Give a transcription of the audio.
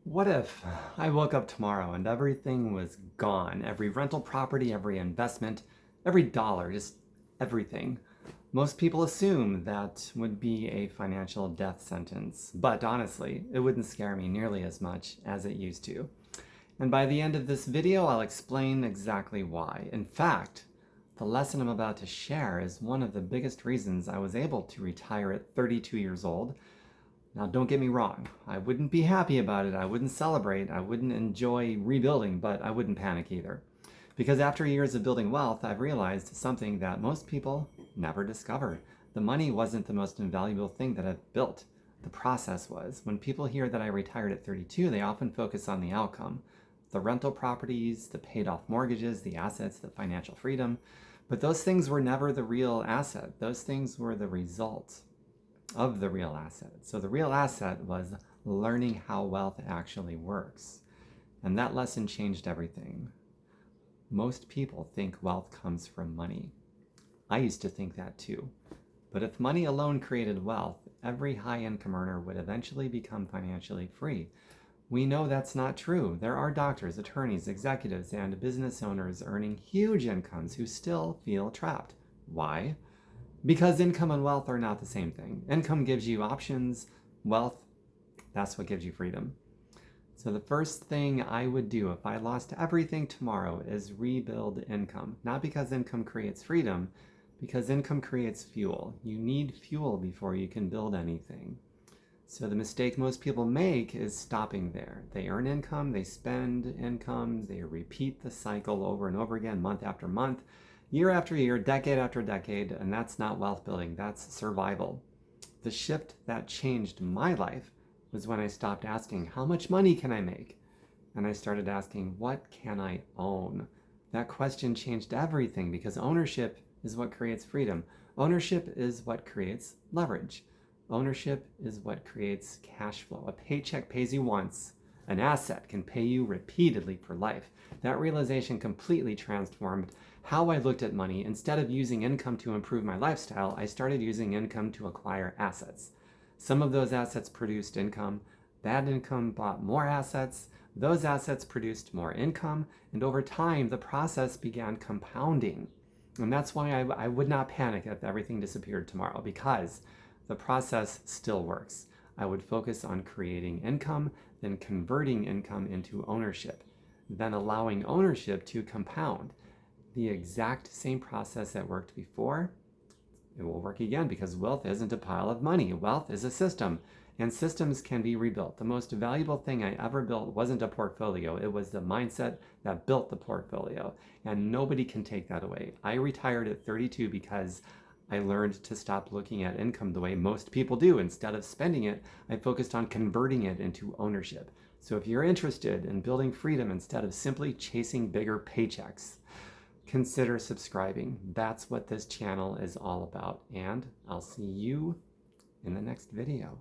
What if I woke up tomorrow and everything was gone? Every rental property, every investment, every dollar, just everything. Most people assume that would be a financial death sentence, but honestly, it wouldn't scare me nearly as much as it used to. And by the end of this video, I'll explain exactly why. In fact, the lesson I'm about to share is one of the biggest reasons I was able to retire at 32 years old. Now, don't get me wrong, I wouldn't be happy about it, I wouldn't celebrate, I wouldn't enjoy rebuilding, but I wouldn't panic either. Because after years of building wealth, I've realized something that most people never discover. The money wasn't the most invaluable thing that I've built. The process was. When people hear that I retired at 32, they often focus on the outcome. The rental properties, the paid off mortgages, the assets, the financial freedom. But those things were never the real asset. Those things were the result of the real asset. So the real asset was learning how wealth actually works. And that lesson changed everything. Most people think wealth comes from money. I used to think that too. But if money alone created wealth, every high-income earner would eventually become financially free. We know that's not true. There are doctors, attorneys, executives, and business owners earning huge incomes who still feel trapped. Why? Because income and wealth are not the same thing. Income gives you options. Wealth, that's what gives you freedom. So the first thing I would do if I lost everything tomorrow is rebuild income. Not because income creates freedom, because income creates fuel. You need fuel before you can build anything. So the mistake most people make is stopping there. They earn income, they spend income, they repeat the cycle over and over again, month after month, year after year, decade after decade, and that's not wealth building, that's survival. The shift that changed my life was when I stopped asking, how much money can I make? And I started asking, what can I own? That question changed everything because ownership is what creates freedom. Ownership is what creates leverage. Ownership is what creates cash flow. A paycheck pays you once. An asset can pay you repeatedly for life. That realization completely transformed how I looked at money. Instead of using income to improve my lifestyle, I started using income to acquire assets. Some of those assets produced income. That income bought more assets. Those assets produced more income. And over time, the process began compounding. And that's why I would not panic if everything disappeared tomorrow, because the process still works. I would focus on creating income, then converting income into ownership, then allowing ownership to compound. The exact same process that worked before, it will work again because wealth isn't a pile of money. Wealth is a system, and systems can be rebuilt. The most valuable thing I ever built wasn't a portfolio. It was the mindset that built the portfolio, and nobody can take that away. I retired at 32 because I learned to stop looking at income the way most people do. Instead of spending it, I focused on converting it into ownership. So if you're interested in building freedom instead of simply chasing bigger paychecks, consider subscribing. That's what this channel is all about. And I'll see you in the next video.